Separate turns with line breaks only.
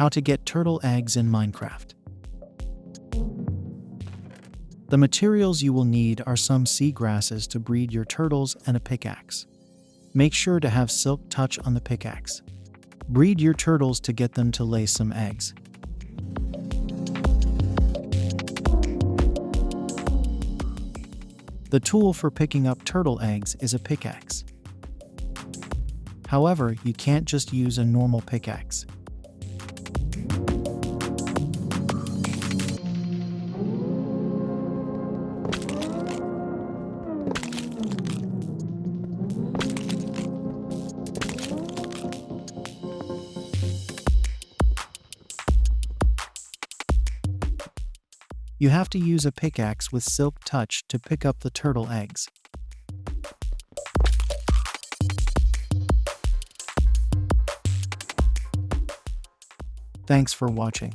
How to get turtle eggs in Minecraft. The materials you will need are some sea grasses to breed your turtles and a pickaxe. Make sure to have silk touch on the pickaxe. Breed your turtles to get them to lay some eggs. The tool for picking up turtle eggs is a pickaxe. However, you can't just use a normal pickaxe. You have to use a pickaxe with silk touch to pick up the turtle eggs. Thanks for watching.